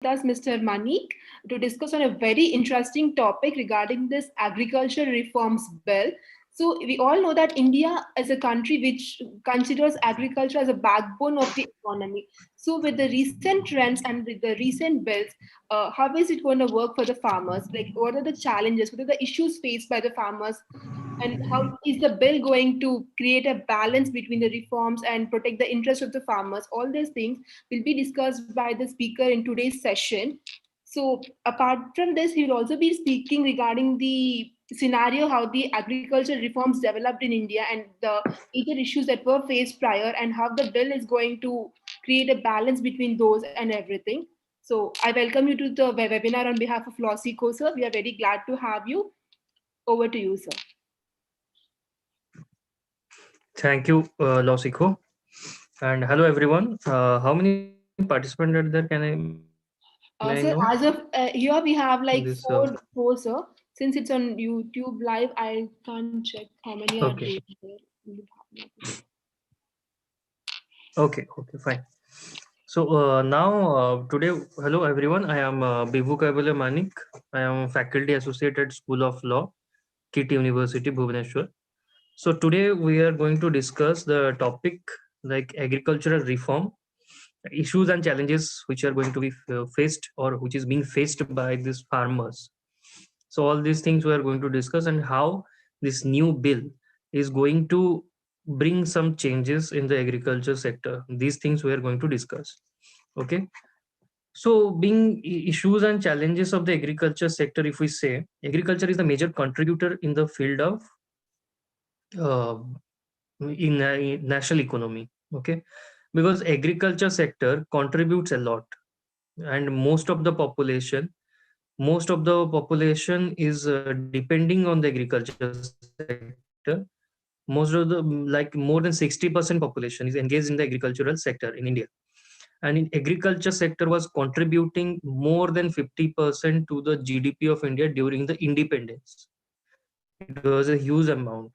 us Mr. Manik to discuss on a very interesting topic regarding this agriculture reforms bill. So we all know that India is a country which considers agriculture as a backbone of the economy. So with the recent trends and with the recent bills, how is it going to work for the farmers? Like what are the challenges? What are the issues faced by the farmers? And how is the bill going to create a balance between the reforms and protect the interests of the farmers? All these things will be discussed by the speaker in today's session. So apart from this, he will also be speaking regarding the scenario how the agricultural reforms developed in India and the major issues that were faced prior and how the bill is going to create a balance between those and everything. So I welcome you to the webinar on behalf of Losico, sir. We are very glad to have you. Over to you, sir. Thank you, Losico. And hello, everyone. How many participants are there? May I know So as in of this? here we have like four, sir. Since it's on YouTube live, I can't check how many are Okay. there. Okay. Fine. So now, today, hello, everyone. I am Bibhu Kaibalya Manik. I am faculty associate at School of Law, KIT University, Bhubaneswar. So today we are going to discuss the topic like agricultural reform, issues and challenges which are going to be faced or which is being faced by these farmers. So all these things we are going to discuss, and how this new bill is going to bring some changes in the agriculture sector. These things we are going to discuss. Okay. So being issues and challenges of the agriculture sector, if we say agriculture is the major contributor in the field of uh, in national economy. Okay, because agriculture sector contributes a lot, and most of the population is depending on the agriculture sector. Most of the like more than 60% population is engaged in the agricultural sector in India, and in agriculture sector was contributing more than 50% to the GDP of India during the independence. It was a huge amount,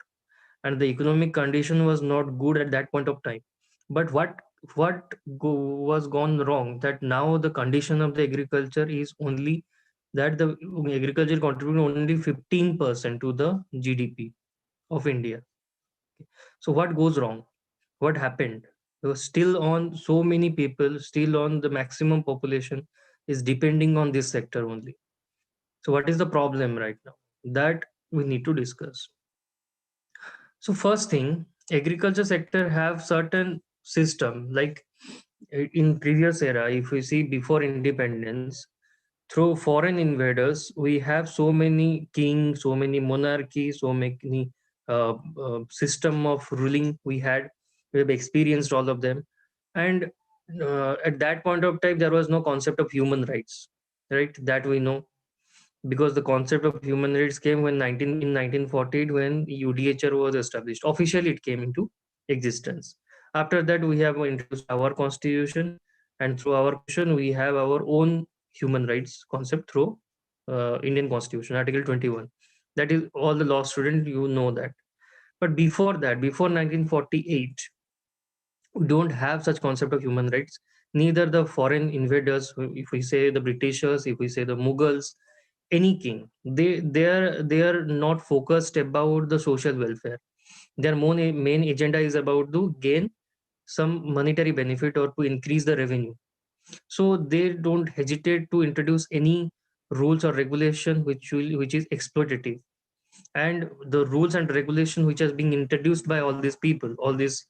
and the economic condition was not good at that point of time. But was gone wrong, that now the condition of the agriculture is only that the agriculture contributes only 15% to the GDP of India. So what goes wrong? What happened? Because still on so many people, still on the maximum population is depending on this sector only. So what is the problem right now? That we need to discuss. So first thing, agriculture sector have certain system like in previous era. If we see before independence, through foreign invaders, we have so many kings, so many monarchies, so many system of ruling we had. We have experienced all of them, and at that point of time, there was no concept of human rights, right? That we know, because the concept of human rights came when 1948, when UDHR was established. Officially, it came into existence. After that, we have introduced our constitution, and through our constitution, we have our own human rights concept through Indian Constitution, Article 21. That is all the law student, you know that. But before that, before 1948, we don't have such concept of human rights. Neither the foreign invaders, if we say the Britishers, if we say the Mughals, any king, they are not focused about the social welfare. Their main agenda is about to gain some monetary benefit or to increase the revenue. So they don't hesitate to introduce any rules or regulation which is exploitative. And the rules and regulation which has been introduced by all these people, all these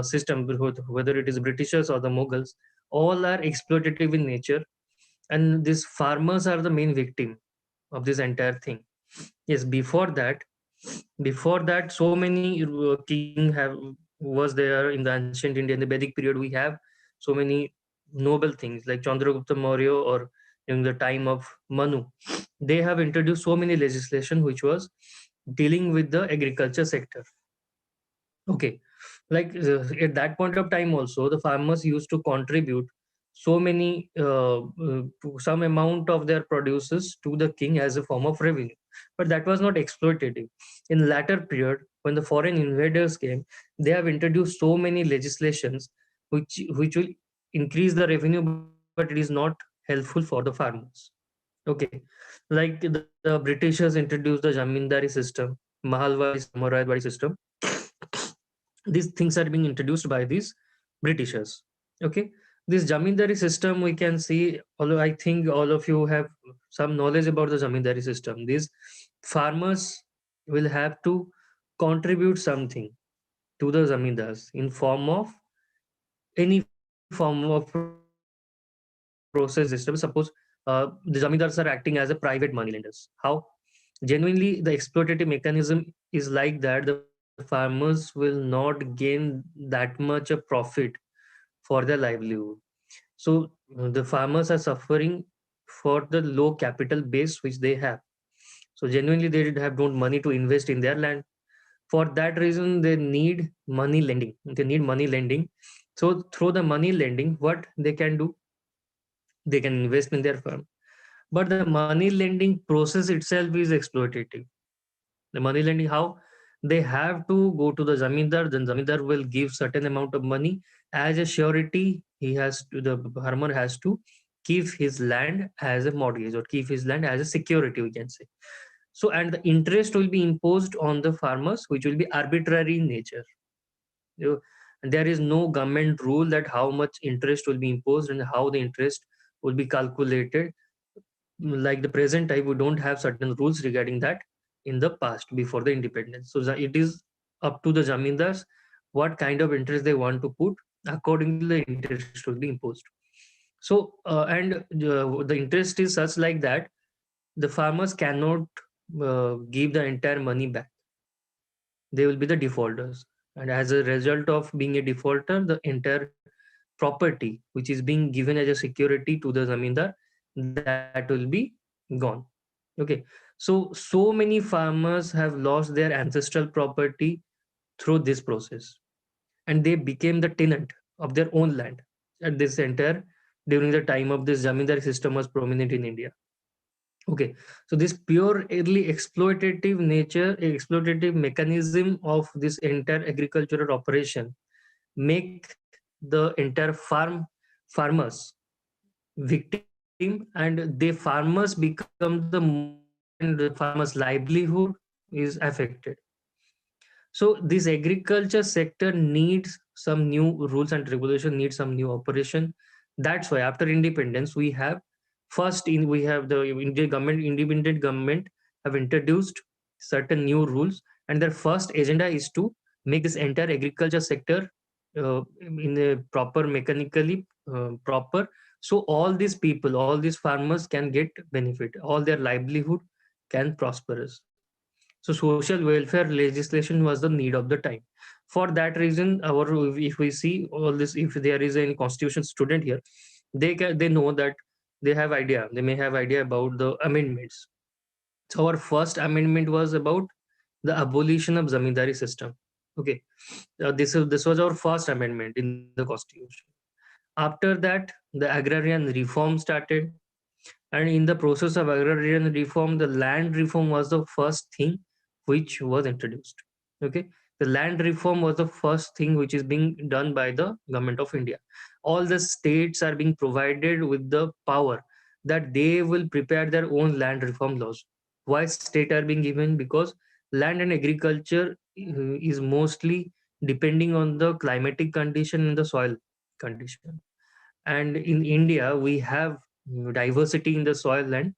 system, whether it is Britishers or the Mughals, all are exploitative in nature, and these farmers are the main victim of this entire thing. Yes, before that so many king have was there in the ancient India. In the Vedic period, we have so many noble things like Chandragupta Maurya, or in the time of Manu, they have introduced so many legislation which was dealing with the agriculture sector. Okay, like at that point of time also, the farmers used to contribute so many some amount of their produces to the king as a form of revenue, but that was not exploitative. In latter period, when the foreign invaders came, they have introduced so many legislations which will increase the revenue, but it is not helping helpful for the farmers. Okay, like the Britishers introduced the zamindari system, Mahalwadi Samarwadi system. These things are being introduced by these Britishers. Okay, this zamindari system we can see. Although I think all of you have some knowledge about the zamindari system, these farmers will have to contribute something to the zamindars in form of any form of process system. Suppose the zamindars are acting as a private money lenders. How? Genuinely, the exploitative mechanism is like that. The farmers will not gain that much a profit for their livelihood. So the farmers are suffering for the low capital base which they have. So genuinely, they have no money to invest in their land. For that reason, they need money lending. They need money lending. So through the money lending, what they can do, they can invest in their farm. But the money lending process itself is exploitative. The money lending, how? They have to go to the zamindar, then zamindar will give certain amount of money as a surety. The farmer has to keep his land as a mortgage or keep his land as a security, we can say. So, and the interest will be imposed on the farmers, which will be arbitrary in nature. You- there is no government rule that how much interest will be imposed and how the interest will be calculated. Like the present time, we don't have certain rules regarding that in the past before the independence. So it is up to the zamindars what kind of interest they want to put. Accordingly, the interest will be imposed. So the interest is such like that the farmers cannot give the entire money back. They will be the defaulters, and as a result of being a defaulter, the entire property which is being given as a security to the zamindar, that will be gone. Okay, so many farmers have lost their ancestral property through this process, and they became the tenant of their own land at this center during the time of this zamindar system was prominent in India. Okay, so this pure early exploitative mechanism of this entire agricultural operation make the entire farmers victim, and the farmers become the most important, the farmers livelihood is affected. So this agriculture sector needs some new rules and regulation, needs some new operation. That's why after independence we have we have the independent government have introduced certain new rules, and their first agenda is to make this entire agriculture sector in a proper mechanically proper, so all these people, all these farmers can get benefit, all their livelihood can prosperous. So social welfare legislation was the need of the time. For that reason, if we see all this, if there is any constitution student here, they know that they may have idea about the amendments. So our first amendment was about the abolition of zamindari system. Okay, this was our first amendment in the constitution. After that, the agrarian reform started, and in the process of agrarian reform, the land reform was the first thing which was introduced. Okay, the land reform was the first thing which is being done by the government of India. All the states are being provided with the power that they will prepare their own land reform laws. Why state are being given? Because land and agriculture is mostly depending on the climatic condition and the soil condition. And in India, we have diversity in the soil and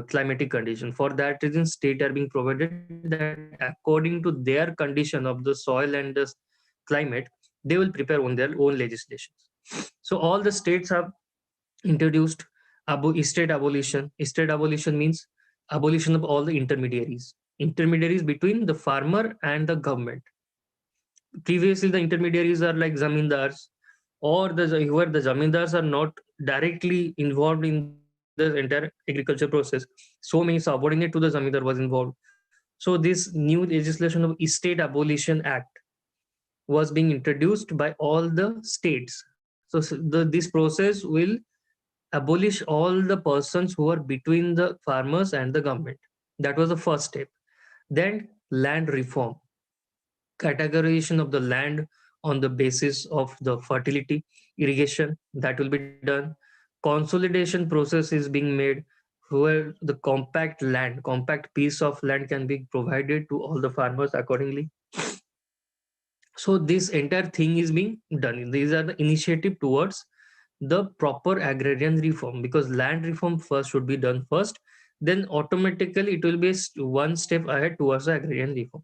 climatic condition. For that reason, state are being provided that according to their condition of the soil and the climate, they will prepare on their own legislations. So all the states have introduced state abolition. State abolition means abolition of all the intermediaries between the farmer and the government. Previously, the intermediaries are like zamindars, or where the zamindars are not directly involved in the entire agriculture process. So many subordinate to the zamindar was involved. So this new legislation of Estate Abolition Act was being introduced by all the states. So this process will abolish all the persons who are between the farmers and the government. That was the first step. Then land reform, categorization of the land on the basis of the fertility, irrigation, that will be done. Consolidation process is being made where the compact piece of land can be provided to all the farmers accordingly. So this entire thing is being done. These are the initiative towards the proper agrarian reform, because land reform first should be done first, then automatically it will be one step ahead towards the agrarian reform.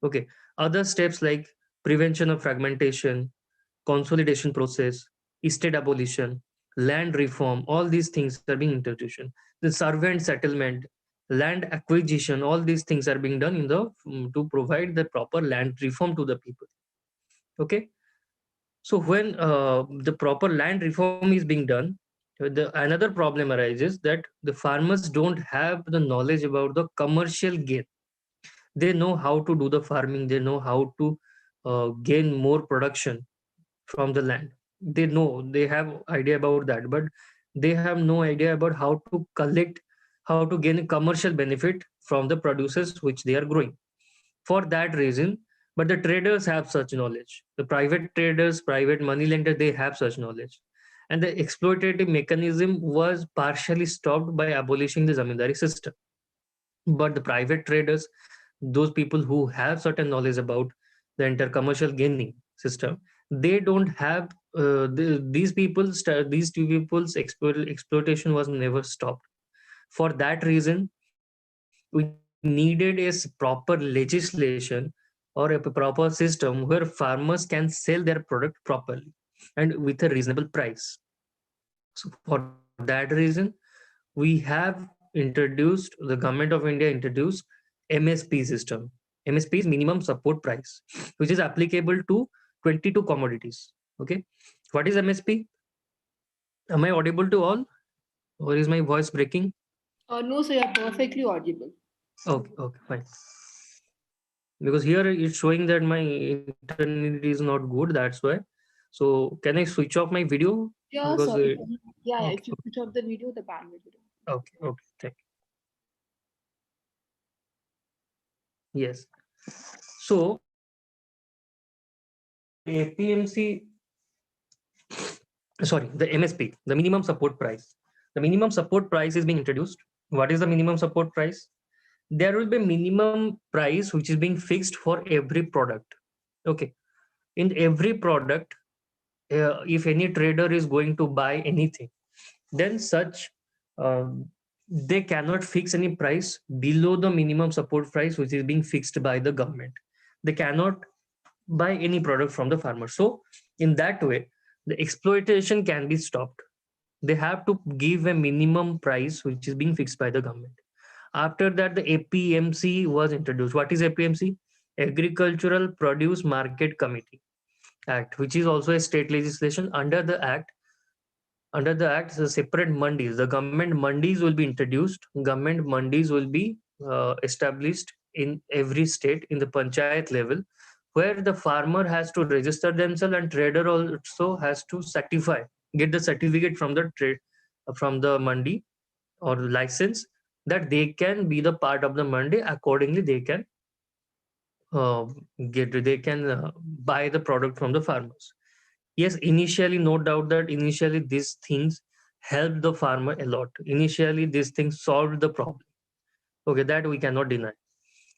Okay, other steps like prevention of fragmentation, consolidation process, estate abolition, land reform, all these things are being introduced. The servant settlement, land acquisition, all these things are being done in the to provide the proper land reform to the people. Okay, so when the proper land reform is being done, another problem arises that the farmers don't have the knowledge about the commercial gain. They know how to do the farming, they know how to gain more production from the land. They know, they have idea about that, but they have no idea about how to collect, how to gain a commercial benefit from the produces which they are growing. For that reason, but the traders have such knowledge, the private traders, private money lender, they have such knowledge. And the exploitative mechanism was partially stopped by abolishing the zamindari system. But the private traders, those people who have certain knowledge about the entire commercial gaining system, they don't have these two people's exploitation was never stopped. For that reason, we needed a proper legislation or a proper system where farmers can sell their product properly and with a reasonable price. So for that reason, we have introduced, the government of India introduced MSP system. MSP is minimum support price, which is applicable to 22 commodities. Okay, what is MSP? Am I audible to all, or is my voice breaking? No, sir, you're perfectly audible. Okay, okay, fine. Because here it's showing that my internet is not good. That's why. So can I switch off my video? Yeah, Because sir. Yeah, yeah. okay, If you put up the video, the bandwidth will. okay, okay. Thank you. Yes. So the APMC, sorry, the MSP, the minimum support price. The minimum support price is being introduced. What is the minimum support price? There will be minimum price which is being fixed for every product. Okay. In every product, if any trader is going to buy anything, then such um, they cannot fix any price below the minimum support price which is being fixed by the government. They cannot buy any product from the farmer. So in that way, the exploitation can be stopped. They have to give a minimum price which is being fixed by the government. After that, the APMC was introduced. What is APMC? Agricultural Produce Market Committee Act, which is also a state legislation. Under the act, the separate mandis, the government mandis will be introduced. Government mandis will be established in every state in the panchayat level, where the farmer has to register themselves and trader also has to certify, get the certificate from the trade, from the mandi or license, that they can be the part of the mandi. Accordingly, they can uh, they can buy the product from the farmers. Yes, initially, no doubt that initially these things helped the farmer a lot. Initially, these things solved the problem. Okay, that we cannot deny.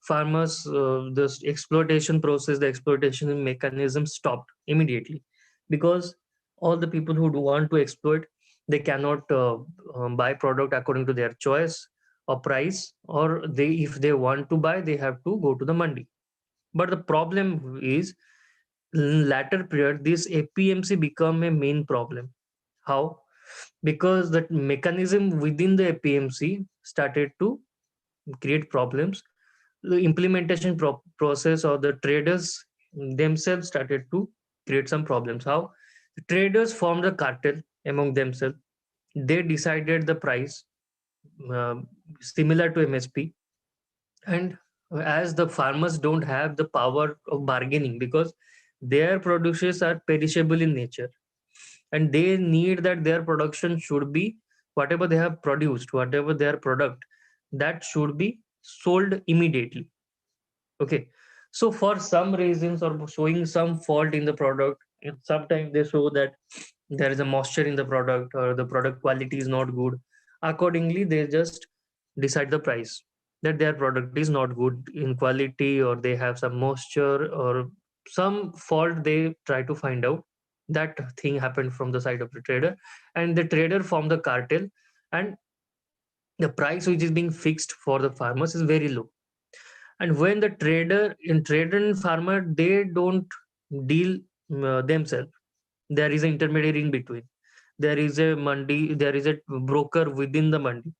Farmers, the exploitation process, the exploitation mechanism stopped immediately, because all the people who do want to exploit, they cannot buy product according to their choice or price, or they, if they want to buy, they have to go to the mandi. But the problem is, in latter period, this APMC become a main problem. How? Because that mechanism within the APMC started to create problems. The implementation process or the traders themselves started to create some problems. How? The traders formed a cartel among themselves. They decided the price uh, similar to MSP, and as the farmers don't have the power of bargaining, because their produces are perishable in nature, and they need that their production should be, whatever they have produced, whatever their product, that should be sold immediately. Okay, so for some reasons or showing some fault in the product, sometimes they show that there is a moisture in the product, or the product quality is not good. Accordingly, they just decide the price, that their product is not good in quality, or they have some moisture or some fault they try to find out. That thing happened from the side of the trader, and the trader form the cartel, and the price which is being fixed for the farmers is very low. And when the trader and farmer, they don't deal themselves, there is an intermediary in between. There is a mandi, there is a broker within the mandi.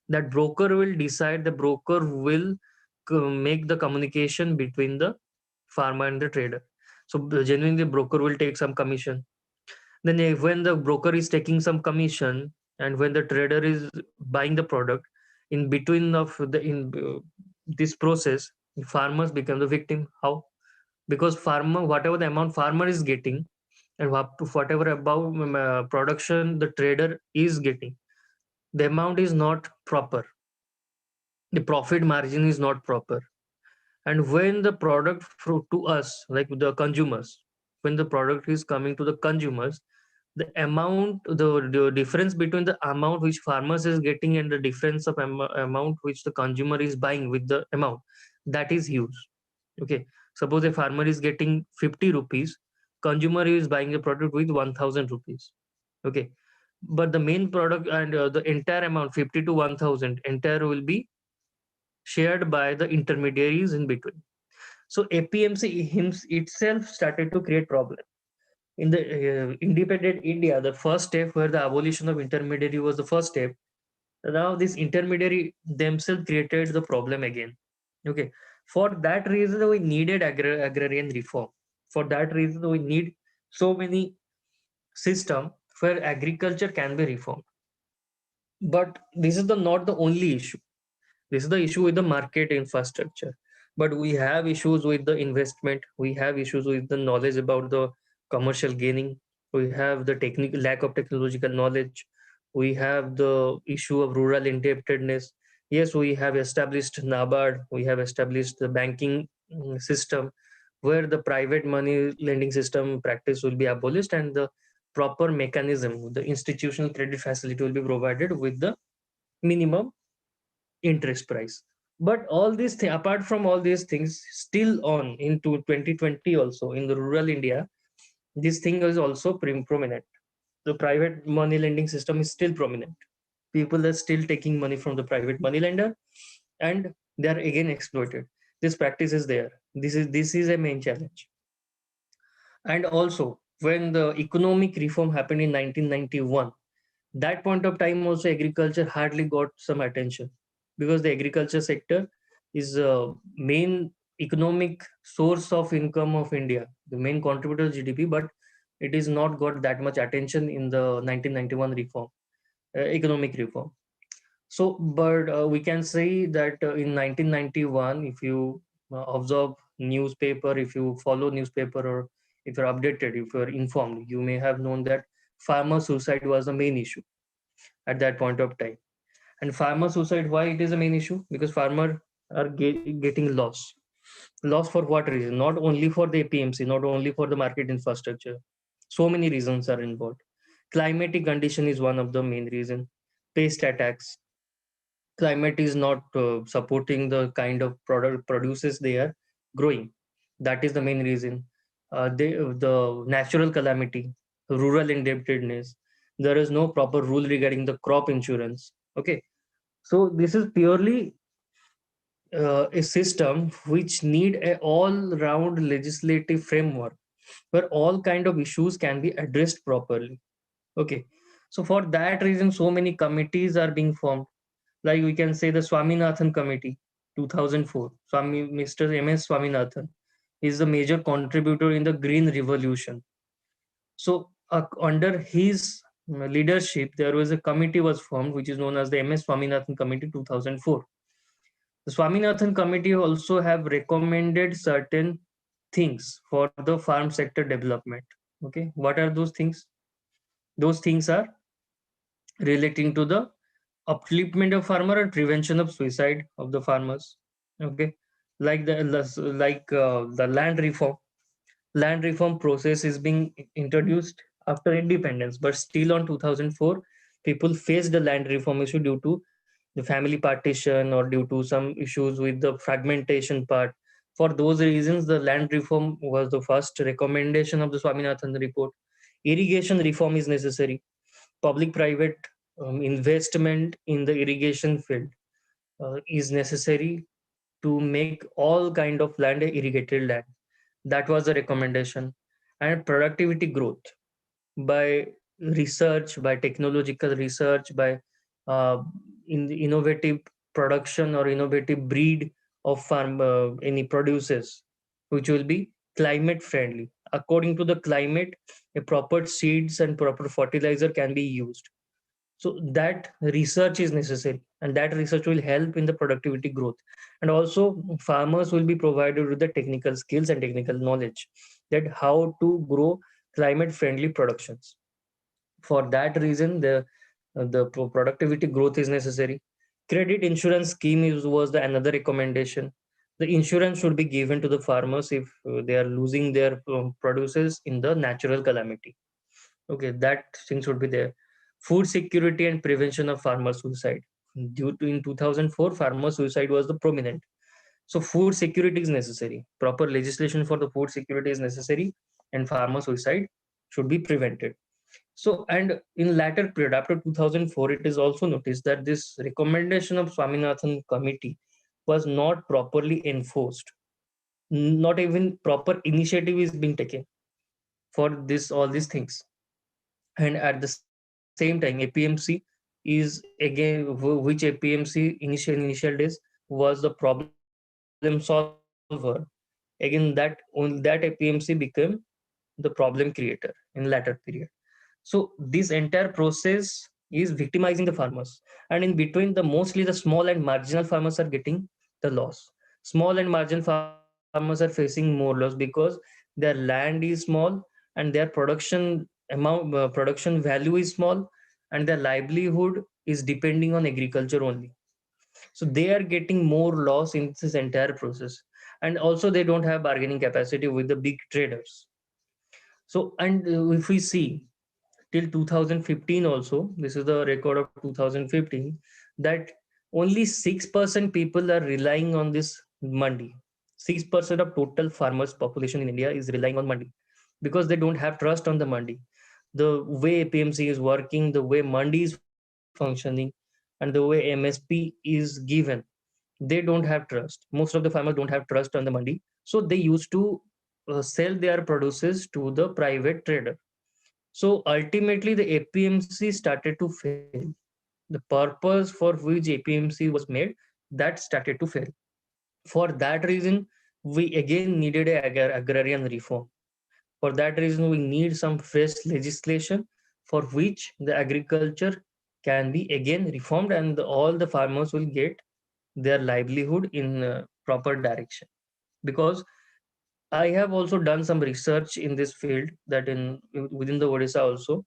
That broker will decide, the broker will make the communication between the farmer and the trader. So genuinely, the broker will take some commission. Then when the broker is taking some commission, and when the trader is buying the product, in between of the in this process, farmers become the victim. How? Because farmer, whatever the amount farmer is getting, and whatever about production the trader is getting, the amount is not proper, the profit margin is not proper. And when the product to us, like the consumers, when the product is coming to the consumers, the amount, the difference between the amount which farmers is getting and the difference of amount which the consumer is buying with the amount, that is huge. Okay, suppose a farmer is getting 50 rupees, consumer is buying a product with 1000 rupees. Okay, but the main product and the entire amount 50 to 1000 entire will be shared by the intermediaries in between. So APMC itself started to create problem in the independent India. The first step, where the abolition of intermediary was the first step, now this intermediary themselves created the problem again. Okay, for that reason we needed agrarian reform. For that reason we need so many system where agriculture can be reformed. But this is the not the only issue. This is the issue with the market infrastructure. But we have issues with the investment. We have issues with the knowledge about the commercial gaining. We have the technical lack of technological knowledge. We have the issue of rural indebtedness. Yes, we have established NABARD. We have established the banking system, where the private money lending system practice will be abolished, and the proper mechanism, the institutional credit facility will be provided with the minimum interest price. But all these apart from all these things, still on into 2020 also in the rural India, this thing is also prominent. The private money lending system is still prominent. People are still taking money from the private money lender, and they are again exploited. This practice is there. This is a main challenge. And also, when the economic reform happened in 1991, that point of time also agriculture hardly got some attention, because the agriculture sector is a main economic source of income of India, the main contributor to GDP, but it is not got that much attention in the 1991 reform, economic reform. So, but we can say that in 1991, if you observe newspaper, if you follow newspaper, or if you're updated, if you're informed, you may have known that farmer suicide was the main issue at that point of time. And farmer suicide, why it is a main issue? Because farmer are getting loss for what reason? Not only for the APMC, not only for the market infrastructure, so many reasons are involved. Climatic condition is one of the main reason. Pest attacks, climate is not supporting the kind of product produces they are growing. That is the main reason. The natural calamity, rural indebtedness, there is no proper rule regarding the crop insurance. Okay, so this is purely a system which need a all-round legislative framework where all kind of issues can be addressed properly. Okay, so for that reason, so many committees are being formed. Like we can say the Swaminathan Committee, 2004. Mr. M.S. Swaminathan is the major contributor in the Green Revolution. So under his leadership, there was a committee was formed, which is known as the M.S. Swaminathan Committee 2004. The Swaminathan Committee also have recommended certain things for the farm sector development. Okay, what are those things? Those things are relating to the upliftment of farmer and prevention of suicide of the farmers. Okay, like the land reform. Land reform process is being introduced after independence. But still on 2004, people faced the land reform issue due to the family partition or due to some issues with the fragmentation part. For those reasons, the land reform was the first recommendation of the Swaminathan report. Irrigation reform is necessary. Public private investment in the irrigation field is necessary to make all kind of land irrigated land. That was the recommendation. And productivity growth by research, by technological research, by uh, in the innovative production or innovative breed of farm any produces, which will be climate friendly. According to the climate, a proper seeds and proper fertilizer can be used. So that research is necessary, and that research will help in the productivity growth. And also, farmers will be provided with the technical skills and technical knowledge that how to grow climate friendly productions. For that reason, the productivity growth is necessary. Credit insurance scheme was the another recommendation. The insurance should be given to the farmers if they are losing their produces in the natural calamity. Okay, that thing should be there. Food security and prevention of farmer suicide. Due to in 2004, farmer suicide was the prominent. So food security is necessary. Proper legislation for the food security is necessary, and farmer suicide should be prevented. So, and in latter period after 2004, it is also noticed that this recommendation of Swaminathan committee was not properly enforced. Not even proper initiative is being taken for this all these things. And at the same time, APMC is again which APMC initial days was the problem solver. Again, that only that APMC became the problem creator in latter period. So this entire process is victimizing the farmers, and in between, the mostly the small and marginal farmers are getting the loss. Small and marginal farmers are facing more loss because their land is small and their production value is small, and their livelihood is depending on agriculture only. So they are getting more loss in this entire process, and also they don't have bargaining capacity with the big traders. So, and if we see till 2015 also, this is the record of 2015, that only 6% people are relying on this mandi. 6% of total farmers population in India is relying on mandi because they don't have trust on the mandi. The way APMC is working, the way mandi is functioning, and the way MSP is given, they don't have trust. Most of the farmers don't have trust on the mandi, so they used to sell their produces to the private trader. So ultimately, the APMC started to fail. The purpose for which APMC was made, that started to fail. For that reason, we again needed a agrarian reform. For that reason, we need some fresh legislation for which the agriculture can be again reformed, and all the farmers will get their livelihood in proper direction. Because I have also done some research in this field, that in within the Odisha also,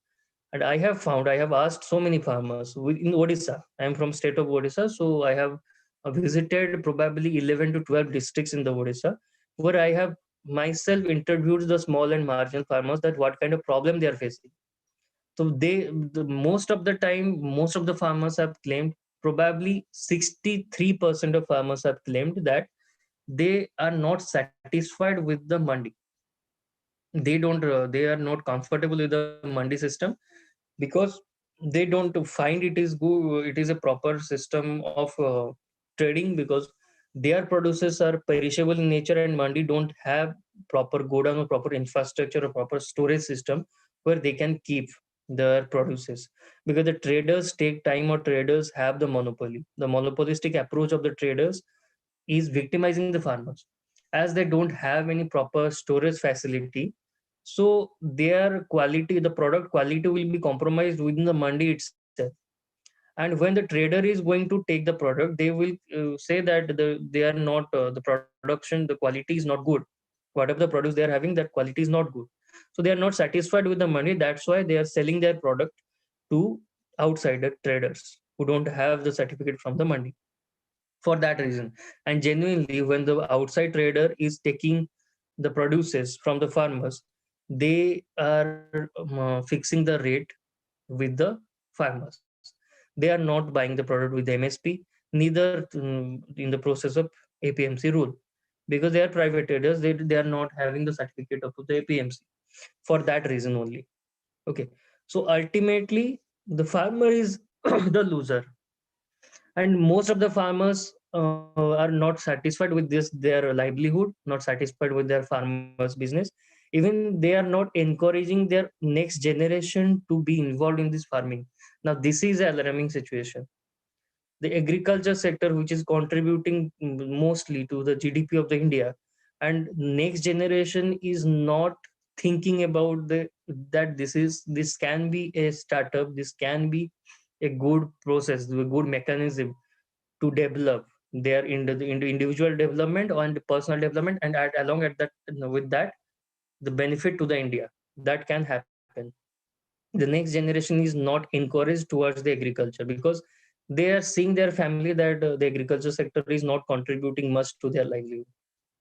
and I have found, I have asked so many farmers in Odisha. I am from state of Odisha, so I have visited probably 11 to 12 districts in the Odisha, where I have myself interviewed the small and marginal farmers that what kind of problem they are facing. So most of the time, most of the farmers have claimed, probably 63% of farmers have claimed that they are not satisfied with the mandi. They are not comfortable with the mandi system because they don't find it is good, it is a proper system of trading, because their produces are perishable in nature, and mandi don't have proper godown or proper infrastructure or proper storage system where they can keep their produces, because the traders take time, or traders have the monopoly. The monopolistic approach of the traders is victimizing the farmers, as they don't have any proper storage facility. So their quality, the product quality will be compromised within the mandi itself. And when the trader is going to take the product, they will say that they are not the production, the quality is not good. Whatever the products they are having, that quality is not good. So they are not satisfied with the money. That's why they are selling their product to outsider traders who don't have the certificate from the mandi, for that reason. And genuinely, when the outside trader is taking the produces from the farmers, they are fixing the rate with the farmers. They are not buying the product with MSP, neither in the process of APMC rule, because they are private traders. They are not having the certificate of the APMC for that reason only. Okay, so ultimately the farmer is the loser, and most of the farmers are not satisfied with this their livelihood, not satisfied with their farmers business. Even they are not encouraging their next generation to be involved in this farming. Now this is an alarming situation. The agriculture sector, which is contributing mostly to the GDP of the India, and next generation is not thinking about the that this can be a startup, this can be a good process, a good mechanism to develop their into individual development and personal development, and along at that with that the benefit to the India that can happen. The next generation is not encouraged towards the agriculture because they are seeing their family that the agriculture sector is not contributing much to their livelihood.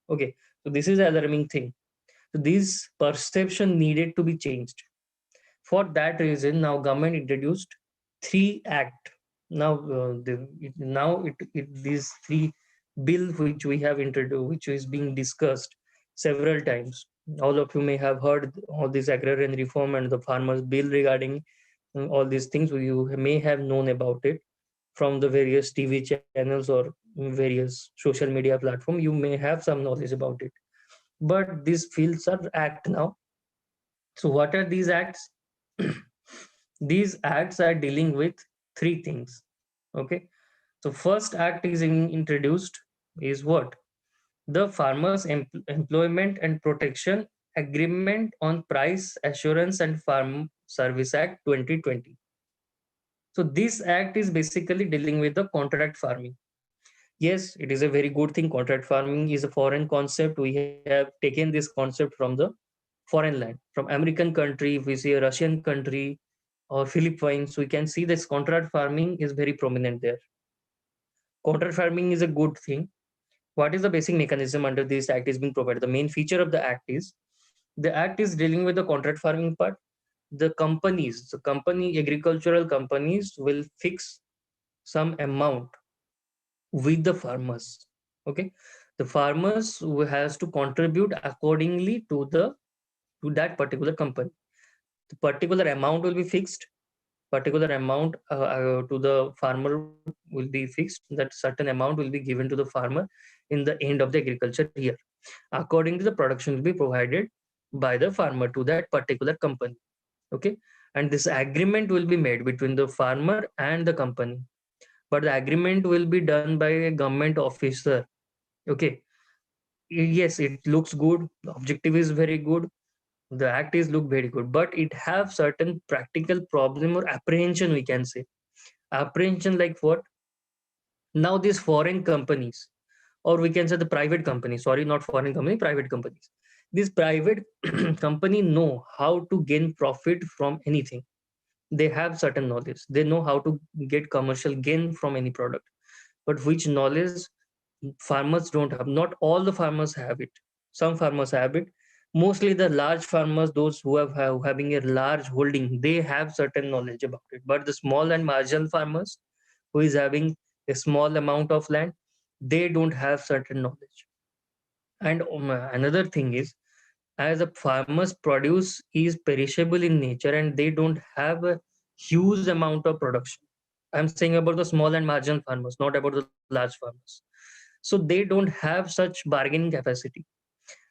Okay, so this is an alarming thing. So this perception needed to be changed. For that reason, now government introduced three act. Now, these three bill which we have introduced, which is being discussed several times. All of you may have heard all this agrarian reform and the farmers bill regarding all these things. You may have known about it from the various TV channels or various social media platform. You may have some knowledge about it. But these fields are act now. So what are these acts? These acts are dealing with three things. Okay. So first act is introduced is what? The Farmers Employment and Protection Agreement on Price Assurance and Farm Service Act 2020. So this act is basically dealing with the contract farming. Yes, it is a very good thing. Contract farming is a foreign concept. We have taken this concept from the foreign land, from American country. If we see a Russian country or Philippines, we can see this contract farming is very prominent there. Contract farming is a good thing. What is the basic mechanism under this act is being provided? The main feature of the act is dealing with the contract farming part. The company, agricultural companies will fix some amount with the farmers. Okay, the farmers who has to contribute accordingly to that particular company. The particular amount will be fixed. Particular amount to the farmer will be fixed. That certain amount will be given to the farmer in the end of the agriculture year. According to the production will be provided by the farmer to that particular company. Okay, and this agreement will be made between the farmer and the company, but the agreement will be done by a government officer. Okay, yes, it looks good, the objective is very good, the act is look very good, but it have certain practical problem or apprehension, we can say. Apprehension like what? Now these foreign companies, or we can say the private companies, sorry, not foreign company, private companies, these private company know how to gain profit from anything. They have certain knowledge, they know how to get commercial gain from any product, but which knowledge farmers don't have. Not all the farmers have it. Some farmers have it. Mostly the large farmers, those who have having a large holding, they have certain knowledge about it. But the small and marginal farmers who is having a small amount of land, they don't have certain knowledge. And another thing is, as a farmer's produce is perishable in nature and they don't have a huge amount of production. I'm saying about the small and marginal farmers, not about the large farmers. So they don't have such bargaining capacity.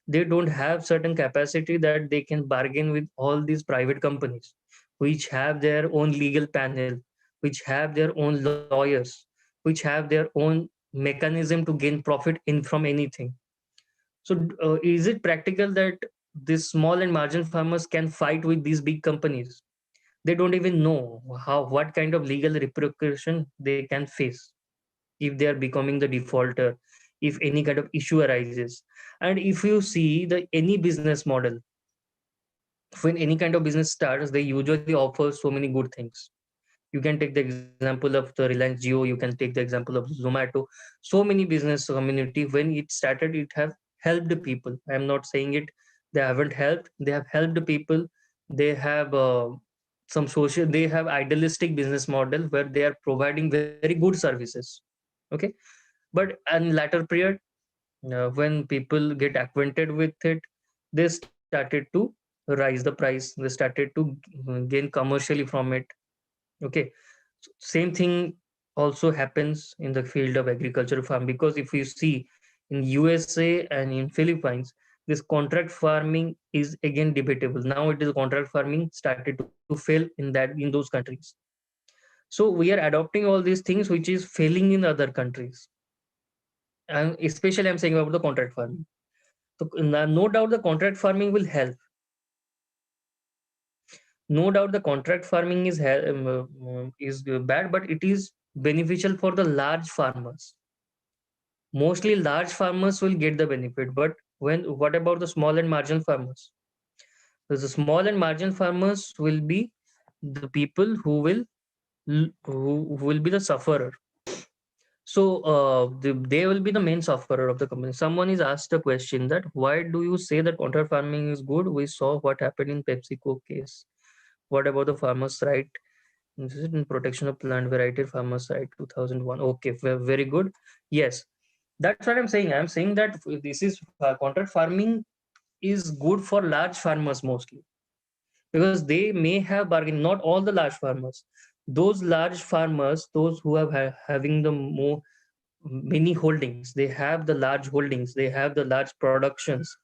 They don't have certain capacity that they can bargain with all these private companies, which have their own legal panel, which have their own lawyers, which have their own mechanism to gain profit in from anything. So is it practical that these small and marginal farmers can fight with these big companies? They don't even know how what kind of legal repercussion they can face if they are becoming the defaulter, if any kind of issue arises. And if you see the any business model, when any kind of business starts, they usually offer so many good things. You can take the example of the Reliance Jio, you can take the example of Zomato. So many business community, when it started, it have helped people. I am not saying it They haven't helped. They have helped people. They have some social. They have idealistic business model where they are providing very good services. Okay, but in latter period, when people get acquainted with it, they started to rise the price. They started to gain commercially from it. Okay, same thing also happens in the field of agricultural farm, because if you see in USA and in Philippines, this contract farming is again debatable. Now it is contract farming started to fail in those countries. So we are adopting all these things which is failing in other countries, and especially I'm saying about the contract farming. So no doubt the contract farming will help. No doubt the contract farming is bad, but it is beneficial for the large farmers. Mostly large farmers will get the benefit, but what about the small and marginal farmers? So the small and marginal farmers will be the people who will be the sufferer. So they will be the main sufferer of the company. Someone is asked a question that why do you say that contract farming is good? We saw what happened in PepsiCo case. What about the farmers' right? This is in protection of plant variety farmers right 2001. Okay, very good. Yes, that's what I'm saying. I'm saying that this is contract farming is good for large farmers mostly, because they may have bargain. Not all the large farmers. Those large farmers, those who have having the more many holdings, they have the large holdings, they have the large productions.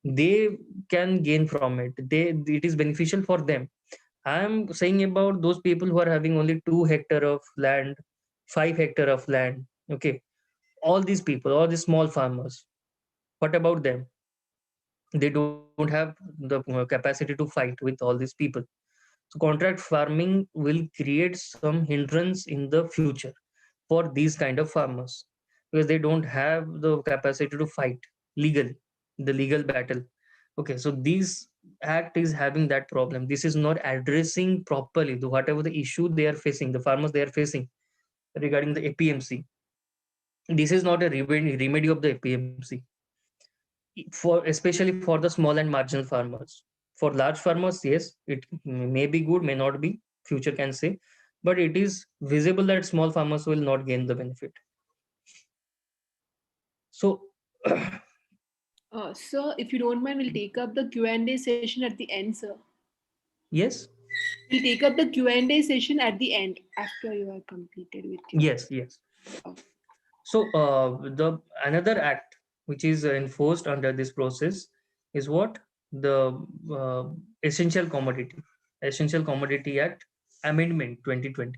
They can gain from it. It is beneficial for them. I'm saying about those people who are having only 2 hectare of land, 5 hectare of land. Okay, all these people, all these small farmers. What about them? They don't have the capacity to fight with all these people. So contract farming will create some hindrance in the future for these kind of farmers, because they don't have the capacity to fight legally, the legal battle. Okay, so this act is having that problem. This is not addressing properly whatever the issue they are facing, the farmers they are facing regarding the APMC. This is not a remedy of the APMC for, especially for the small and marginal farmers. For large farmers, yes, it may be good, may not be, future can say, but it is visible that small farmers will not gain the benefit. So Sir, if you don't mind, we'll take up the Q&A session at the end, sir. yes, We'll take up the Q&A session at the end after you are completed with your. yes. So the another act which is enforced under this process is what? The Essential Commodity Act Amendment 2020.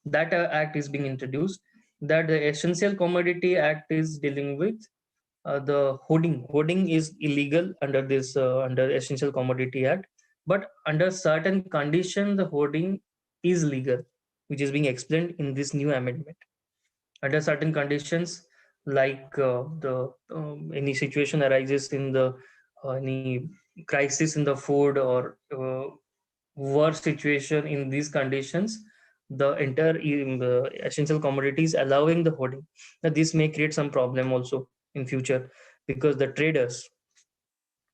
That act is being introduced. That the Essential Commodity Act is dealing with the hoarding. Hoarding is illegal under this under Essential Commodity Act, but under certain condition the hoarding is legal, which is being explained in this new amendment. Under certain conditions, like the any situation arises in the any crisis in the food or war situation, in these conditions the entire essential commodities allowing the hoarding. Now this may create some problem also in future, because the traders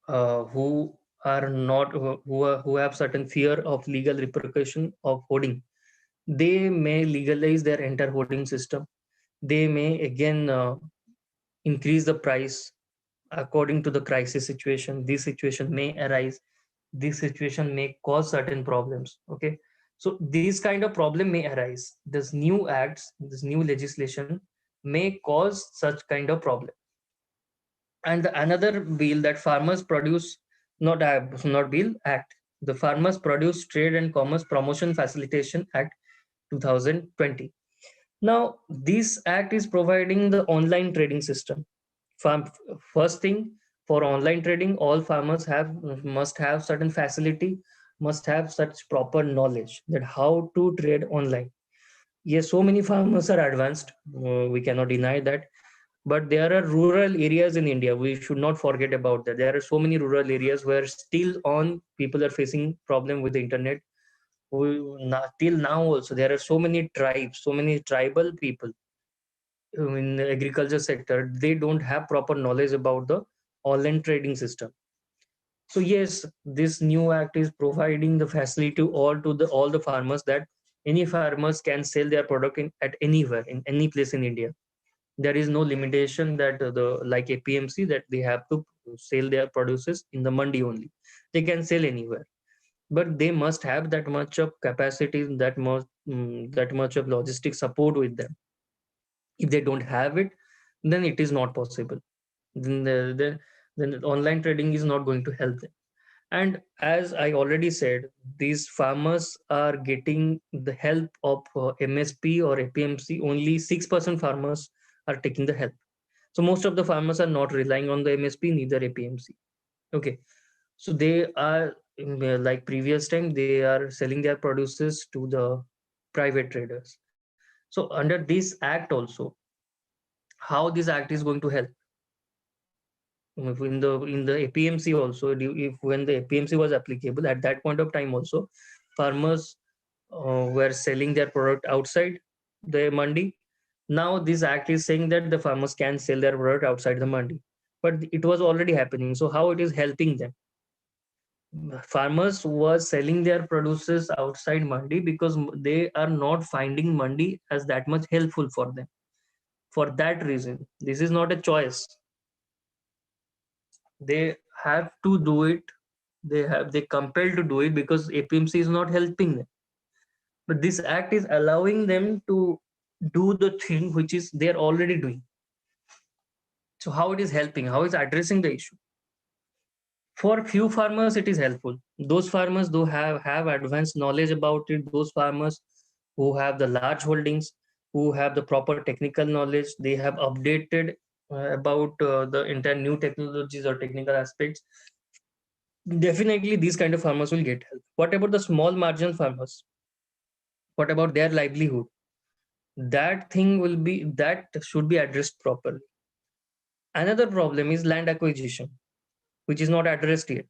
who are not who have certain fear of legal repercussion of hoarding, they may legalize their entire hoarding system. They may again increase the price according to the crisis situation. This situation may arise. This situation may cause certain problems. Okay, so these kind of problem may arise. This new acts, this new legislation may cause such kind of problem. And the another bill that farmers produce, not bill, act, the Farmers Produce Trade and Commerce Promotion Facilitation Act 2020. Now this act is providing the online trading system. Farm, first thing, for online trading all farmers have must have certain facility, must have such proper knowledge that how to trade online. Yes, so many farmers are advanced, we cannot deny that, but there are rural areas in India. We should not forget about that. There are so many rural areas where still on people are facing problem with the internet. Till now also there are so many tribes, so many tribal people in the agriculture sector. They don't have proper knowledge about the online trading system. So yes, this new act is providing the facility to all the farmers, that any farmers can sell their product at anywhere in any place in India. There is no limitation that the like APMC that they have to sell their produces in the mandi only. They can sell anywhere, but they must have that much of capacity, that much of logistic support with them. If they don't have it, then it is not possible. Then then online trading is not going to help them. And as I already said, these farmers are getting the help of MSP or APMC. Only 6% farmers are taking the help. So most of the farmers are not relying on the MSP, neither APMC. Okay. So they are like previous time, they are selling their produces to the private traders. So under this act also, how this act is going to help? If in the APMC also, if when the APMC was applicable at that point of time also, farmers were selling their product outside the mandi. Now this act is saying that the farmers can sell their product outside the mandi, but it was already happening. So how it is helping them? Farmers was selling their produces outside mandi because they are not finding mandi as that much helpful for them. For that reason, this is not a choice. They have to do it. They compelled to do it because APMC is not helping them. But this act is allowing them to do the thing which is they're already doing. So how it is helping? How is addressing the issue? For few farmers, it is helpful. Those farmers who have advanced knowledge about it, those farmers who have the large holdings, who have the proper technical knowledge, they have updated about the entire new technologies or technical aspects. Definitely, these kind of farmers will get help. What about the small marginal farmers? What about their livelihood? That should be addressed properly. Another problem is land acquisition, which is not addressed yet.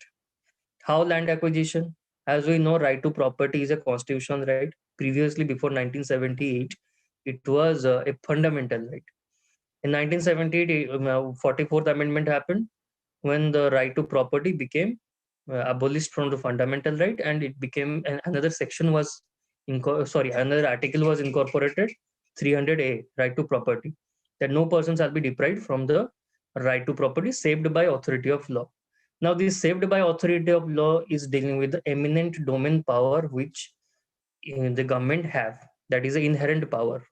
How land acquisition? As we know, right to property is a constitutional right. Previously, before 1978, it was a fundamental right. In 1978, 44th Amendment happened when the right to property became abolished from the fundamental right, and it became another section was another article was incorporated, 300A, right to property, that no person shall be deprived from the right to property saved by authority of law. Now this saved by authority of law is dealing with the eminent domain power which the government have. That is an inherent power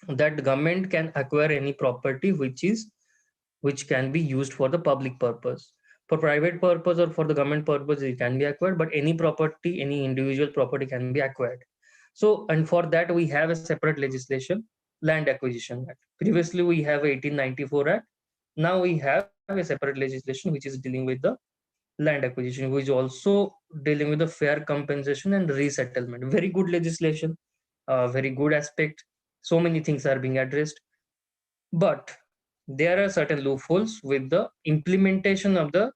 that the government can acquire any property which can be used for the public purpose. For private purpose or for the government purpose, it can be acquired, but any property, any individual property can be acquired. So, and for that, we have a separate legislation, Land Acquisition Act. Previously, we have 1894 Act. Now we have a separate legislation which is dealing with the land acquisition, which is also dealing with the fair compensation and resettlement. Very good legislation, very good aspect. So many things are being addressed, but there are certain loopholes with the implementation of the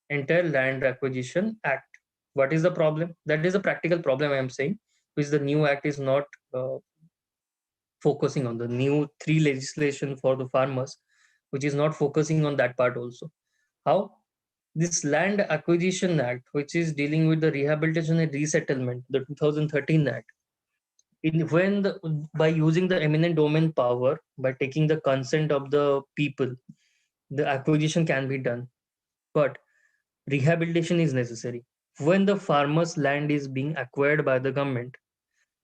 entire Land Acquisition Act. What is the problem? That is a practical problem I am saying, which the new act is not uh, focusing on. The new three legislation for the farmers, which is not focusing on that part also. How? This Land Acquisition Act, which is dealing with the rehabilitation and resettlement, the 2013 Act, by using the eminent domain power, by taking the consent of the people, the acquisition can be done. But rehabilitation is necessary. When the farmer's land is being acquired by the government,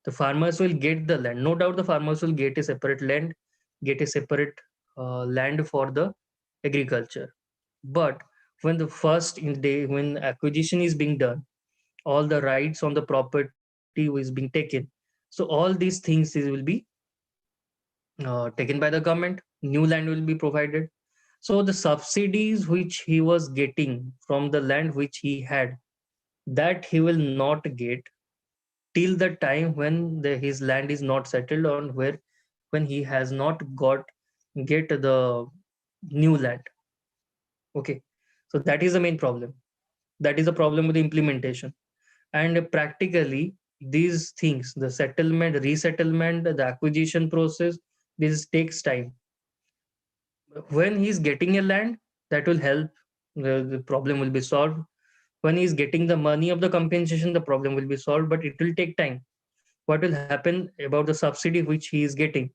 the farmers will get the land. No doubt the farmers will get a separate land, get a separate land for the agriculture. But when the first in day when acquisition is being done, all the rights on the property is being taken. So all these things will be taken by the government. New land will be provided. So the subsidies which he was getting from the land which he had, that he will not get till the time when his land is not settled on, where when he has not get the new land. Okay, so that is the main problem. That is the problem with the implementation. And practically these things, the settlement, resettlement, the acquisition process, this takes time. When he's getting a land, that will help. the problem will be solved. When he's getting the money of the compensation, the problem will be solved, but it will take time. What will happen about the subsidy which he is getting?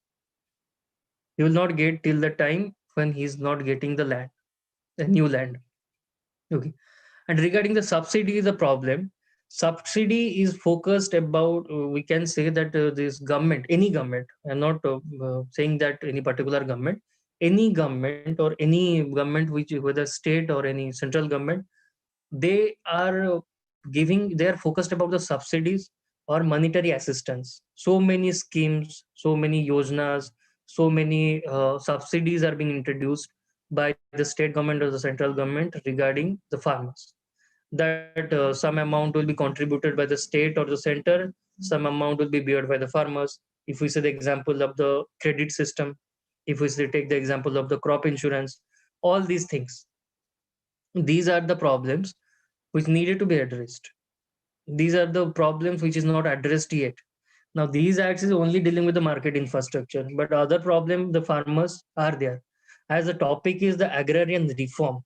He will not get till the time when he is not getting the land, the new land. Okay. And regarding the subsidy, the problem, subsidy is focused about, we can say that this government, any government, I'm not saying that any particular government, any government or any government which, whether state or any central government, they are they are focused about the subsidies or monetary assistance. So many schemes, so many yojnas, so many subsidies are being introduced by the state government or the central government regarding the farmers, that some amount will be contributed by the state or the center, some amount will be beared by the farmers. If we say the example of the credit system, if we say take the example of the crop insurance, all these things, these are the problems which needed to be addressed. These are the problems which is not addressed yet. Now these acts is only dealing with the market infrastructure, but other problem the farmers are there. As the topic is the agrarian reform,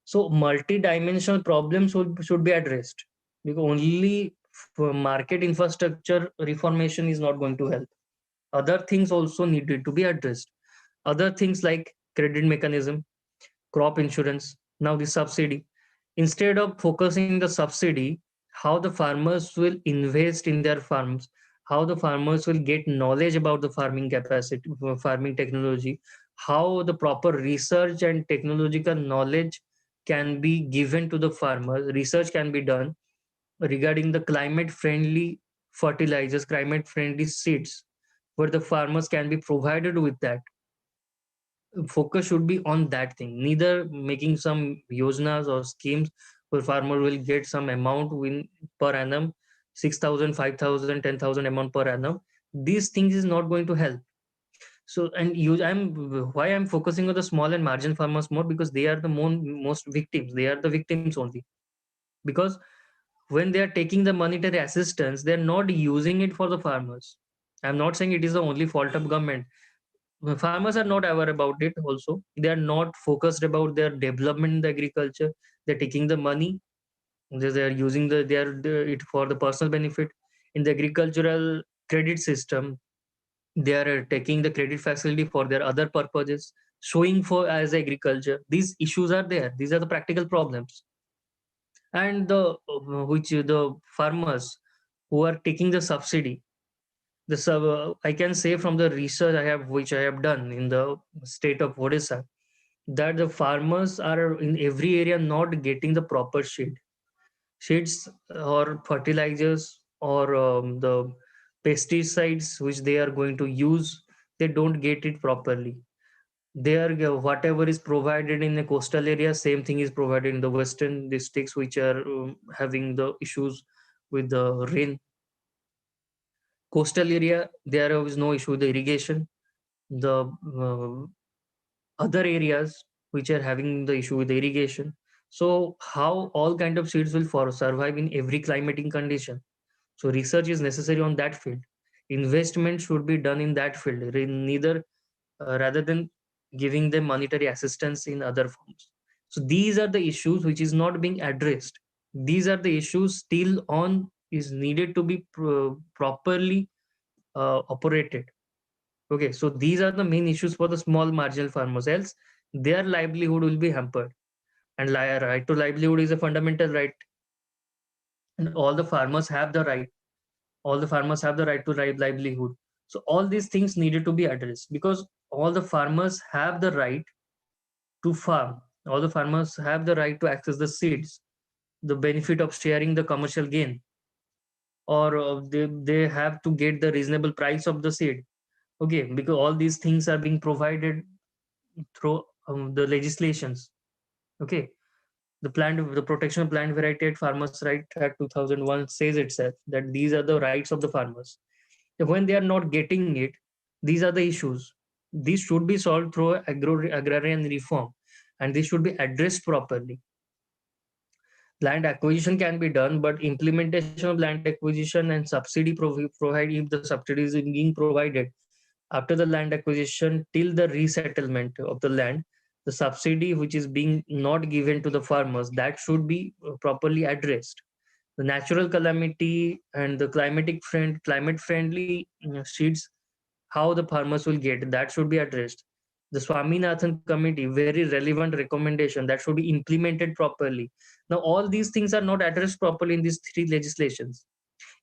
so multi-dimensional problems should be addressed, because only market infrastructure reformation is not going to help. Other things also needed to be addressed. Other things like credit mechanism, crop insurance, now the subsidy. Instead of focusing the subsidy, how the farmers will invest in their farms, how the farmers will get knowledge about the farming capacity, farming technology, how the proper research and technological knowledge can be given to the farmers. Research can be done regarding the climate friendly fertilizers, climate friendly seeds, where the farmers can be provided with that. Focus should be on that thing, neither making some yojnas or schemes where farmer will get some amount win per annum, 6,000, 5,000, 10,000 amount per annum. These things is not going to help. So, and you, I'm focusing on the small and margin farmers more, because they are the most victims. They are the victims only, because when they are taking the monetary assistance, they are not using it for the farmers. I'm not saying it is the only fault of government. Farmers are not aware about it also. They are not focused about their development in the agriculture. They're taking the money, they are using it for the personal benefit. In the agricultural credit system, they are taking the credit facility for their other purposes, showing for as agriculture. These issues are there, these are the practical problems. And the which the farmers who are taking the subsidy, I can say from the research which I have done in the state of Odisha, that the farmers are in every area not getting the proper shades or fertilizers or the pesticides which they are going to use. They don't get it properly. They are whatever is provided in the coastal area, same thing is provided in the western districts which are having the issues with the rain. Coastal area, there is no issue with the irrigation. The other areas which are having the issue with the irrigation. So how all kind of seeds will for survive in every climatic condition? So research is necessary on that field. Investment should be done in that field, neither rather than giving them monetary assistance in other forms. So these are the issues which is not being addressed. These are the issues still on is needed to be properly operated. Okay, so these are the main issues for the small marginal farmers, else their livelihood will be hampered. And right to livelihood is a fundamental right, and all the farmers have the right. All the farmers have the right to livelihood. So all these things needed to be addressed, because all the farmers have the right to farm. All the farmers have the right to access the seeds, the benefit of sharing the commercial gain, or they have to get the reasonable price of the seed. Okay, because all these things are being provided through the legislations. Okay, the protection of plant variety at farmers right act 2001 says itself that these are the rights of the farmers. When they are not getting it, these are the issues. These should be solved through agrarian reform, and this should be addressed properly. Land acquisition can be done, but implementation of land acquisition and subsidy provide, if the subsidy is being provided after the land acquisition till the resettlement of the land, The subsidy which is being not given to the farmers, that should be properly addressed. The natural calamity and the climate friendly seeds, how the farmers will get, that should be addressed. The Swaminathan committee, very relevant recommendation, that should be implemented properly. Now all these things are not addressed properly in these three legislations.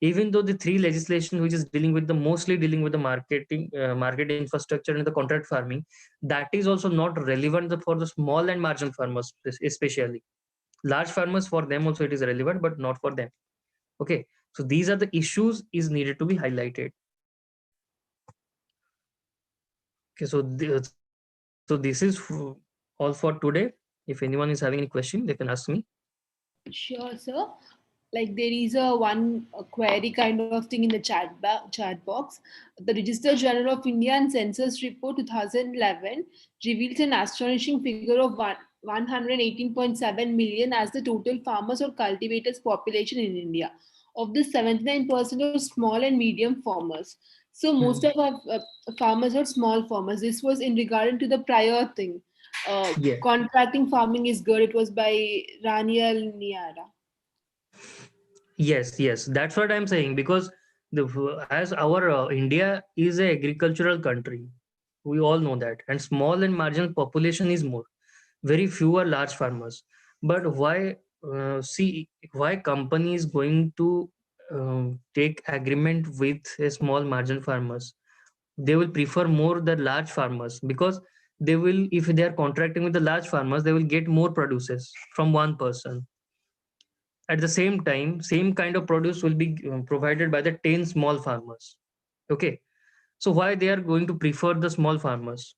Even though the three legislation which is dealing with the mostly dealing with the market infrastructure and the contract farming, that is also not relevant for the small and marginal farmers, especially large farmers. For them also it is relevant, but not for them. Okay, so these are the issues is needed to be highlighted. Okay, so this is all for today. If anyone is having any question, they can ask me. Sure, sir. Like there is a query kind of thing in the chat box. The Register General of India and Census Report 2011 reveals an astonishing figure of 118.7 million as the total farmers or cultivators population in India. Of this, 79% are small and medium farmers. So most of Hmm. our farmers are small farmers. This was in regard to the prior thing. Yeah. Contracting farming is good. It was by Raniel Niara. Yes, that's what I'm saying, because as our India is a agricultural country, we all know that, and small and marginal population is more. Very few are large farmers. But why? See, why company is going to take agreement with a small marginal farmers? They will prefer more the large farmers, because they will, if they are contracting with the large farmers, they will get more produces from one person. At the same time, same kind of produce will be provided by the 10 small farmers. Okay, so why they are going to prefer the small farmers?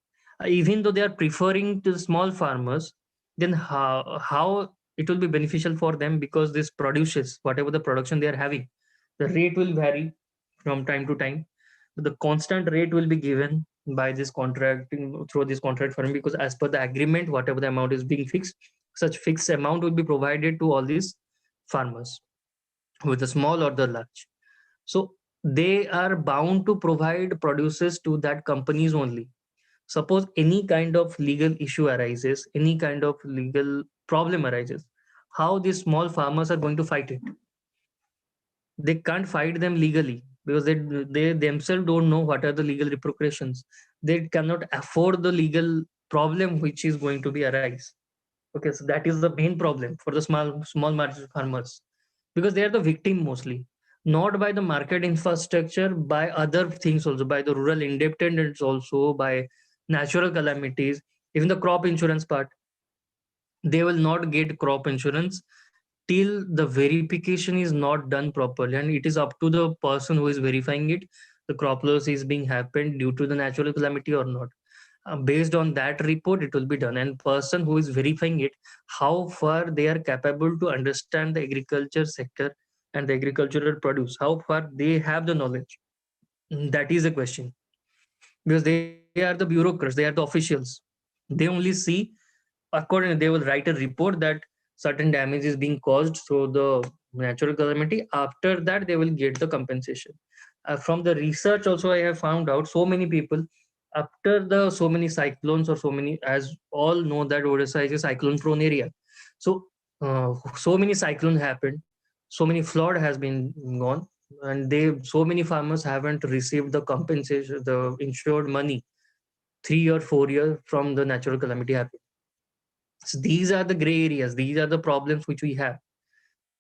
Even though they are preferring to the small farmers, then how it will be beneficial for them, because this produces whatever the production they are having. The rate will vary from time to time. The constant rate will be given by this contracting through this contract firm, because as per the agreement, whatever the amount is being fixed, such fixed amount will be provided to all these farmers, with the small or the large. So they are bound to provide produces to that companies only. Suppose any kind of legal issue arises, any kind of legal problem arises, how these small farmers are going to fight it? They can't fight them legally, because they themselves don't know what are the legal repercussions. They cannot afford the legal problem which is going to be arise. Okay, so that is the main problem for the small marginal farmers, because they are the victim mostly, not by the market infrastructure, by other things also, by the rural indebtedness also, by natural calamities, even the crop insurance part. They will not get crop insurance till the verification is not done properly, and it is up to the person who is verifying it, the crop loss is being happened due to the natural calamity or not. Based on that report it will be done, and person who is verifying it, how far they are capable to understand the agriculture sector and the agricultural produce, how far they have the knowledge. That is a question, because they are the bureaucrats, they are the officials. They only see, according, they will write a report that certain damage is being caused through the natural calamity. After that they will get the compensation. From the research also, I have found out so many people, after the so many cyclones, or so many, as all know that Odisha is a cyclone prone area. So so many cyclones happened, so many flood has been gone, and they, so many farmers haven't received the compensation, the insured money, 3 or 4 years from the natural calamity happened. So these are the gray areas, these are the problems which we have.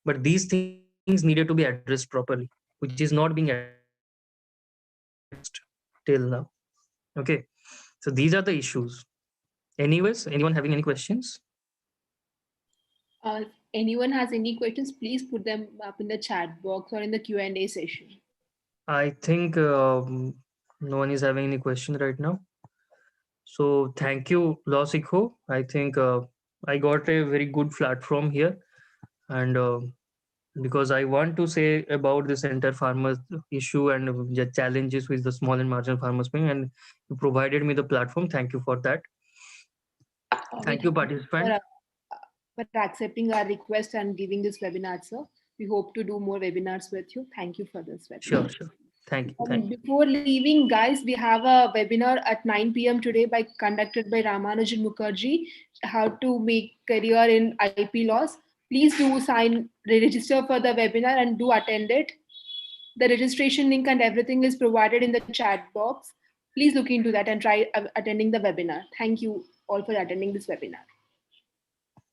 But these things needed to be addressed properly, which is not being addressed till now. Okay. So these are the issues. Anyways, anyone having any questions? Anyone has any questions, please put them up in the chat box or in the Q&A session. I think no one is having any question right now. So thank you, Losikho. I think I got a very good platform here, and because I want to say about this entire farmers issue and the challenges with the small and marginal farmers being, and you provided me the platform. Thank you for that. We Thank you, thank you participant. for accepting our request and giving this webinar, sir. We hope to do more webinars with you. Thank you for this webinar. Sure. Thank you. And Thank you. before leaving, guys, we have a webinar at 9 p.m. today by conducted by Ramanujan Mukherjee, how to make career in IP laws. Please do register for the webinar and do attend it. The registration link and everything is provided in the chat box. Please look into that and try attending the webinar. Thank you all for attending this webinar.